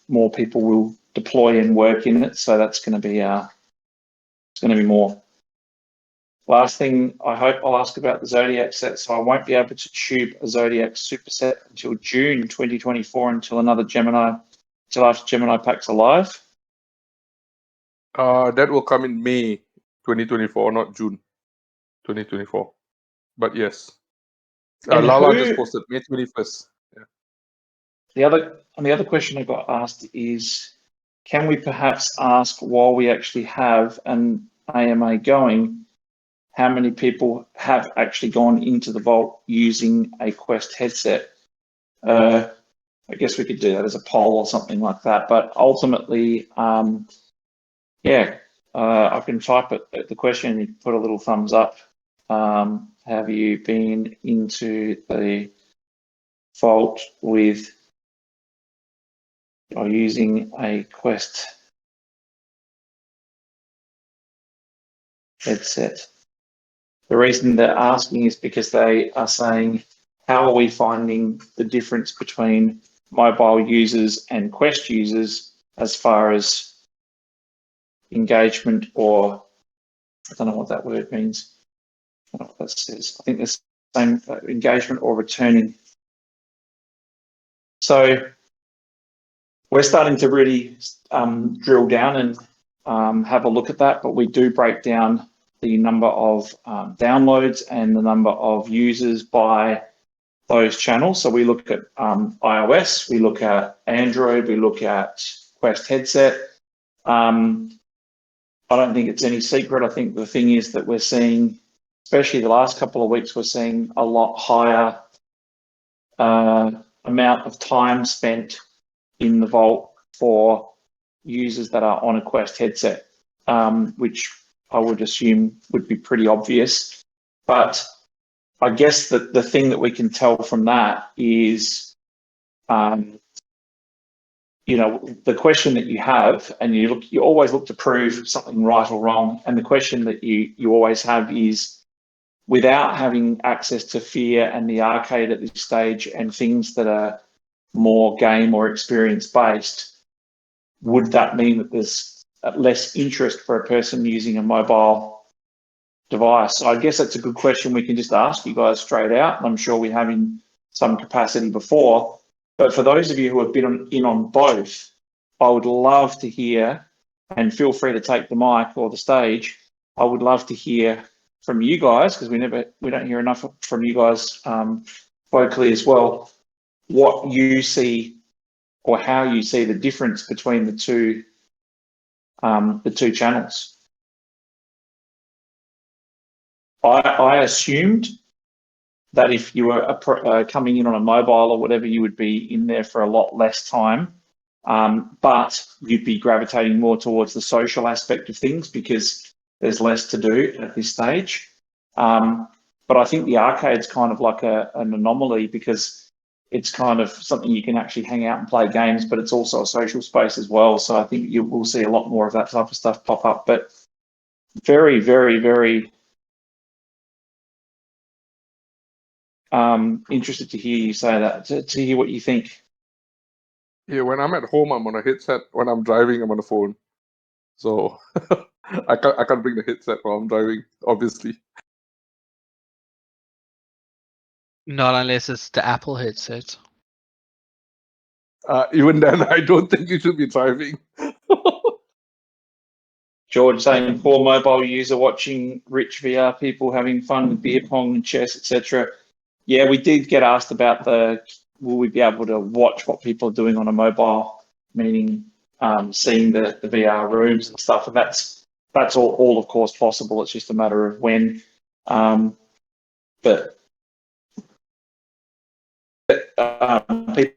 more people will deploy and work in it. So that's going to be it's going to be more. Last thing, I hope I'll ask about the Zodiac set. So I won't be able to choob a Zodiac superset until June 2024, until after Gemini packs are live. That will come in May 2024, not June 2024. But yes, And LaLa just posted May 21st. Yeah. The other and the other question I got asked is, can we perhaps ask while we actually have an AMA going, how many people have actually gone into the vault using a Quest headset? I guess we could do that as a poll or something like that. But ultimately, yeah, I can type it, the question, and you put a little thumbs up. Have you been into the vault with or using a Quest headset? The reason they're asking is because they are saying, how are we finding the difference between mobile users and Quest users as far as engagement, or I don't know what that word means. I don't know what that says. I think the same engagement or returning. So we're starting to really drill down and have a look at that, but we do break down the number of downloads and the number of users by those channels. So we look at iOS, we look at Android, we look at Quest headset. I don't think it's any secret. I think the thing is that we're seeing, especially the last couple of weeks, we're seeing a lot higher amount of time spent in the vault for users that are on a Quest headset, which I would assume would be pretty obvious. But I guess that the thing that we can tell from that is, you know, the question that you have, and you always look to prove something right or wrong. And the question that you always have is, without having access to Fear and the arcade at this stage and things that are more game or experience based, would that mean that there's less interest for a person using a mobile device? So I guess that's a good question we can just ask you guys straight out. And I'm sure we have in some capacity before. But for those of you who have been in on both, I would love to hear, and feel free to take the mic or the stage. I would love to hear from you guys, because we don't hear enough from you guys vocally as well, what you see or how you see the difference between the two channels. I assumed that if you were coming in on a mobile or whatever, you would be in there for a lot less time, but you'd be gravitating more towards the social aspect of things because there's less to do at this stage. But I think the arcade's kind of like an anomaly because it's kind of something you can actually hang out and play games, but it's also a social space as well. So I think you will see a lot more of that type of stuff pop up. But very, very, very interested to hear you say that, to hear what you think. Yeah, when I'm at home, I'm on a headset. When I'm driving, I'm on a phone. So I can't bring the headset while I'm driving, obviously. Not unless it's the Apple headset. Even then, I don't think you should be driving. George saying, poor mobile user watching rich VR people having fun with beer pong and chess, etc. Yeah, we did get asked about will we be able to watch what people are doing on a mobile, meaning seeing the VR rooms and stuff. And that's all of course possible. It's just a matter of when. But people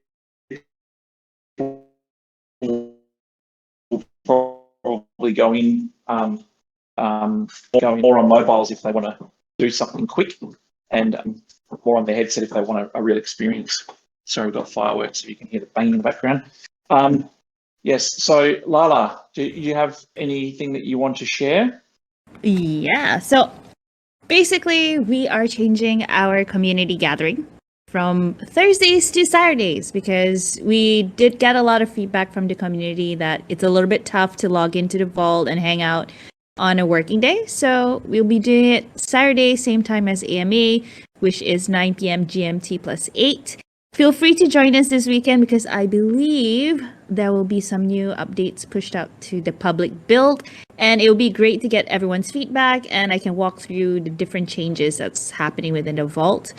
will probably go in going more on mobiles if they want to do something quick, and more on their headset if they want a real experience. Sorry, we've got fireworks, so you can hear the banging in the background. Yes, so LaLa, do you have anything that you want to share? Yeah, so basically we are changing our community gathering from Thursdays to Saturdays because we did get a lot of feedback from the community that it's a little bit tough to log into the vault and hang out on a working day. So we'll be doing it Saturday, same time as AMA, which is 9 p.m. GMT plus 8. Feel free to join us this weekend because I believe there will be some new updates pushed out to the public build, and it will be great to get everyone's feedback, and I can walk through the different changes that's happening within the vault.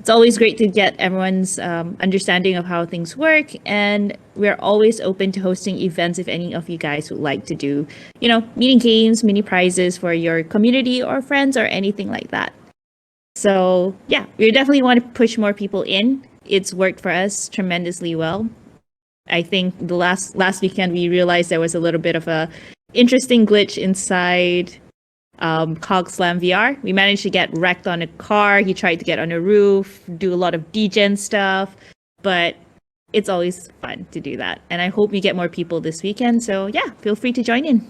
it's always great to get everyone's understanding of how things work, and we're always open to hosting events if any of you guys would like to do, meeting games, mini prizes for your community or friends or anything like that. So yeah, we definitely want to push more people in. It's worked for us tremendously well. I think the last weekend we realized there was a little bit of a interesting glitch inside KOGs Slam VR. We managed to get wrecked on a car. He tried to get on a roof, do a lot of degen stuff, but it's always fun to do that. And I hope we get more people this weekend. So yeah, feel free to join in.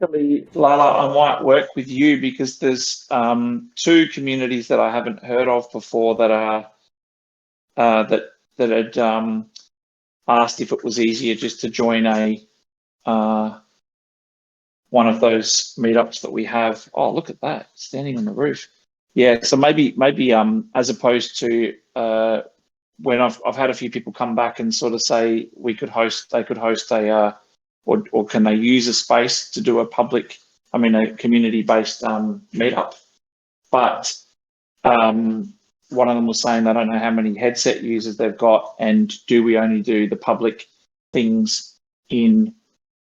LaLa, I might work with you because there's 2 communities that I haven't heard of before that are that had asked if it was easier just to join one of those meetups that we have. Oh, look at that, standing on the roof. Yeah, so maybe as opposed to when I've had a few people come back and sort of say they could host a or can they use a space to do a community-based meetup. But one of them was saying they don't know how many headset users they've got, and do we only do the public things in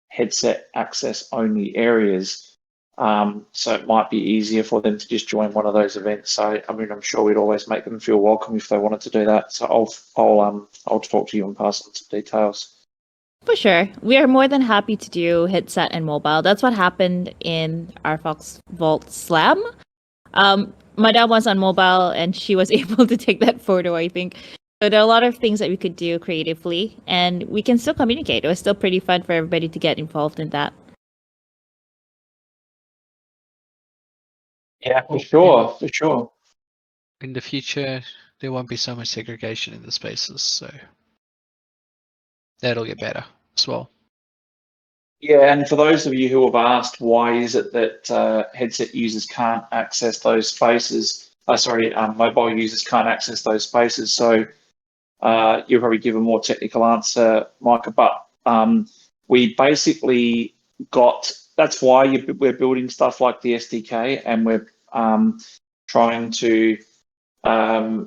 headset access only areas? So it might be easier for them to just join one of those events. So I'm sure we'd always make them feel welcome if they wanted to do that. So I'll talk to you and pass on some details. For sure. We are more than happy to do headset and mobile. That's what happened in RFOX Valt Slam. My dad was on mobile and she was able to take that photo, I think. So there are a lot of things that we could do creatively, and we can still communicate. It was still pretty fun for everybody to get involved in that. Yeah, for sure. In the future, there won't be so much segregation in the spaces, so that'll get better as well. Yeah, and for those of you who have asked why is it that headset users can't access those spaces, mobile users can't access those spaces. So you'll probably give a more technical answer, Micah, but we basically that's why we're building stuff like the SDK, and we're trying to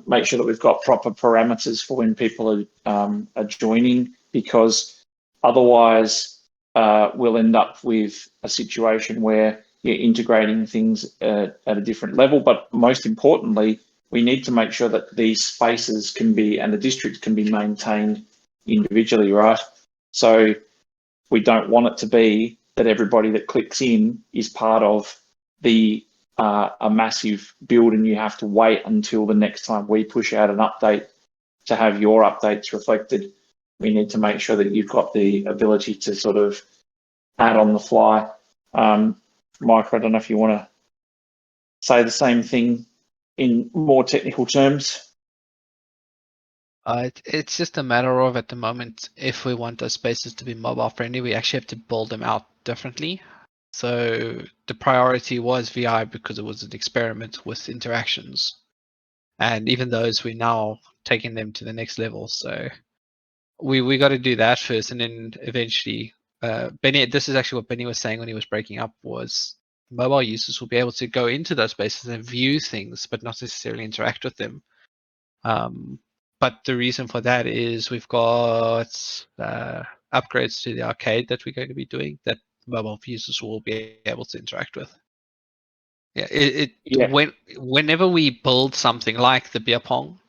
make sure that we've got proper parameters for when people are joining, because otherwise we'll end up with a situation where you're integrating things at a different level. But most importantly, we need to make sure that these spaces and the districts can be maintained individually, right? So we don't want it to be that everybody that clicks in is part of a massive build and you have to wait until the next time we push out an update to have your updates reflected. We need to make sure that you've got the ability to sort of add on the fly. Micah, I don't know if you want to say the same thing in more technical terms. It's just a matter of, at the moment, if we want those spaces to be mobile friendly, we actually have to build them out differently. So the priority was VI because it was an experiment with interactions, and even those we're now taking them to the next level. So we got to do that first, and then eventually, Benny. This is actually what Benny was saying when he was breaking up, was mobile users will be able to go into those spaces and view things, but not necessarily interact with them. But the reason for that is we've got upgrades to the arcade that we're going to be doing that mobile users will be able to interact with. Yeah, whenever we build something like the beer pong,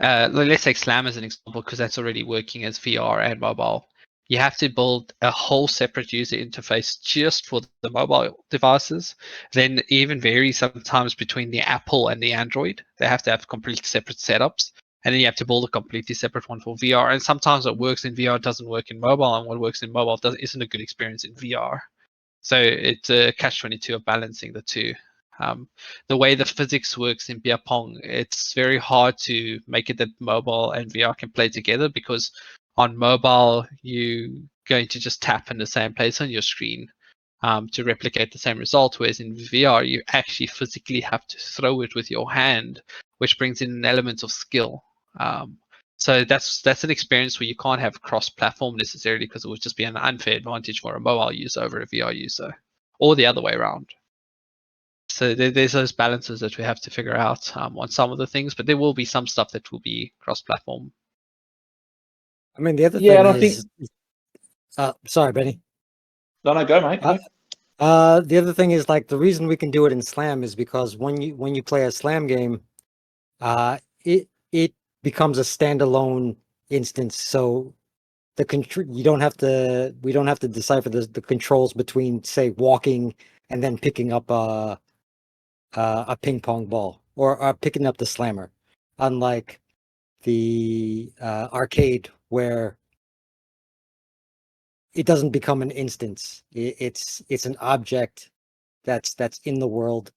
let's take Slam as an example, because that's already working as VR and mobile. You have to build a whole separate user interface just for the mobile devices. Then even varies sometimes between the Apple and the Android. They have to have completely separate setups. And then you have to build a completely separate one for VR. And sometimes what works in VR doesn't work in mobile, and what works in mobile isn't a good experience in VR. So it's a catch-22 of balancing the two. The way the physics works in beer pong, it's very hard to make it that mobile and VR can play together, because on mobile, you're going to just tap in the same place on your screen to replicate the same result, whereas in VR, you actually physically have to throw it with your hand, which brings in an element of skill. So that's an experience where you can't have cross-platform necessarily, because it would just be an unfair advantage for a mobile user over a VR user, or the other way around. so there's those balances that we have to figure out on some of the things, but there will be some stuff that will be cross-platform. I mean, the other Yeah, thing and I is, think sorry, Benny. no, go, mate. Go. The other thing is, like, the reason we can do it in Slam is because when you play a Slam game, it becomes a standalone instance. So we don't have to decipher the controls between, say, walking and then picking up a ping pong ball or picking up the slammer, unlike the arcade where it doesn't become an instance. It's an object that's in the world,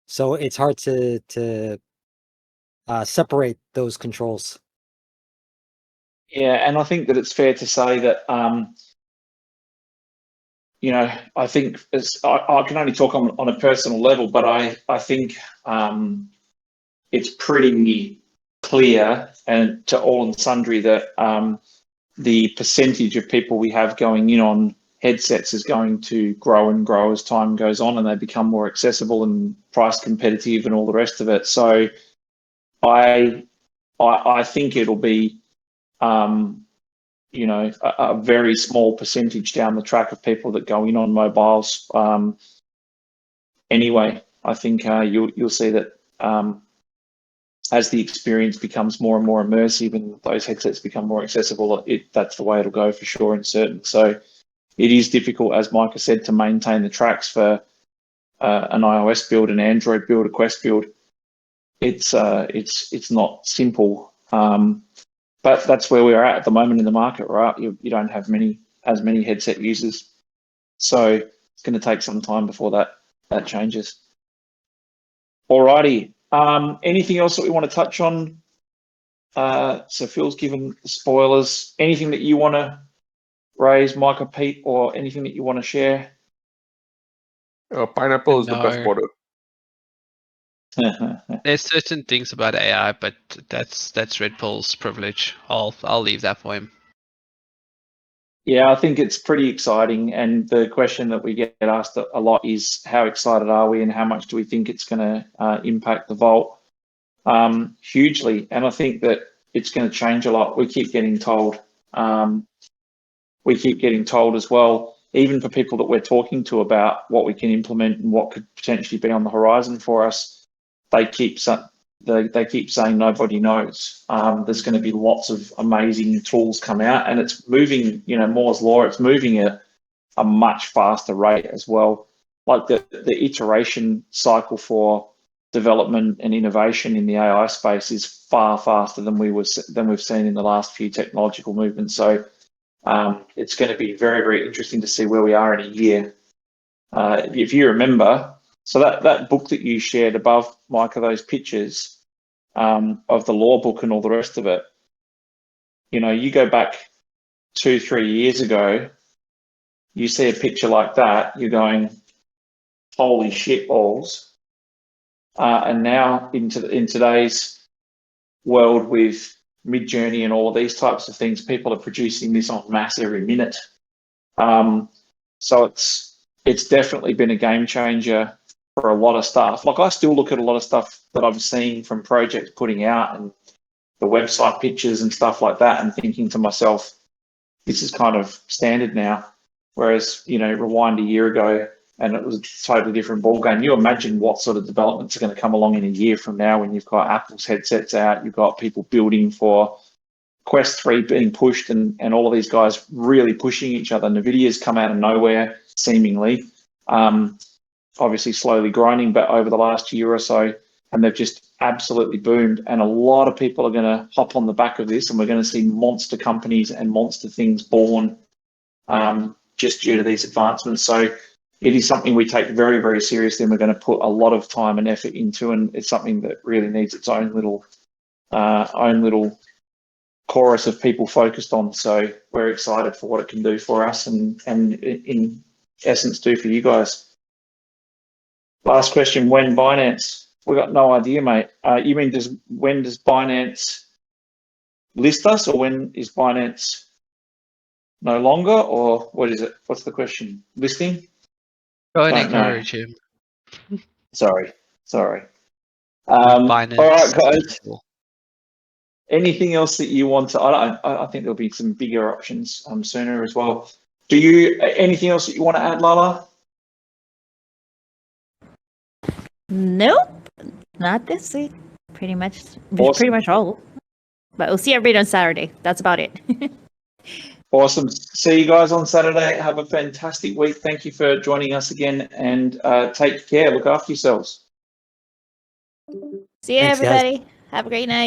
so it's hard to separate those controls. Yeah, and I think that it's fair to say that, I think I can only talk on a personal level, but I think it's pretty clear and to all and sundry that the percentage of people we have going in on headsets is going to grow and grow as time goes on and they become more accessible and price competitive and all the rest of it. So I think it'll be a very small percentage down the track of people that go in on mobiles. Anyway, I think you'll see that as the experience becomes more and more immersive and those headsets become more accessible, that's the way it'll go for sure and certain. So it is difficult, as Micah said, to maintain the tracks for an iOS build, an Android build, a Quest build. It's not simple. But that's where we are at the moment in the market, right? You don't have as many headset users. So it's going to take some time before that changes. Alrighty. Anything else that we want to touch on? So Phil's given spoilers. Anything that you want to raise, Micah, Pete, or anything that you want to share? Pineapple is the best No. border. There's certain things about AI, but that's Red Bull's privilege. I'll leave that for him. Yeah, I think it's pretty exciting. And the question that we get asked a lot is how excited are we and how much do we think it's going to impact the Vault? Hugely. And I think that it's going to change a lot. We keep getting told. We keep getting told as well, even for people that we're talking to about what we can implement and what could potentially be on the horizon for us, they keep saying nobody knows. There's going to be lots of amazing tools come out, and it's moving, Moore's Law, it's moving at a much faster rate as well. Like the iteration cycle for development and innovation in the AI space is far faster than we've seen in the last few technological movements. So it's going to be very, very interesting to see where we are in a year. If you remember, so that book that you shared above, Micah, those pictures of the law book and all the rest of it, you go back 2-3 years ago, you see a picture like that, you're going, holy shit balls. And now in today's world with Midjourney and all of these types of things, people are producing this en masse every minute. So it's definitely been a game changer for a lot of stuff. Like, I still look at a lot of stuff that I've seen from projects putting out and the website pictures and stuff like that and thinking to myself, this is kind of standard now. Whereas, rewind a year ago and it was a totally different ballgame. You imagine what sort of developments are going to come along in a year from now when you've got Apple's headsets out, you've got people building for Quest 3 being pushed and all of these guys really pushing each other. NVIDIA's come out of nowhere, seemingly. Obviously slowly grinding, but over the last year or so, and they've just absolutely boomed. And a lot of people are going to hop on the back of this, and we're going to see monster companies and monster things born just due to these advancements. So it is something we take very, very seriously, and we're going to put a lot of time and effort into, and it's something that really needs its own little chorus of people focused on. So we're excited for what it can do for us and in essence do for you guys. Last question, when Binance? We got no idea, mate. You mean when does Binance list us, or when is Binance no longer, or what is it? What's the question? Listing? Go and Don't know. encourage him. Sorry. Binance. All right, guys. Cool. Anything else that you want to? I think there'll be some bigger options sooner as well. Do you anything else that you want to add, LaLa? Nope, not this week. Pretty much all. But we'll see everybody on Saturday. That's about it. Awesome. See you guys on Saturday. Have a fantastic week. Thank you for joining us again, and take care. Look after yourselves. See you, Thanks, guys. everybody. Have a great night.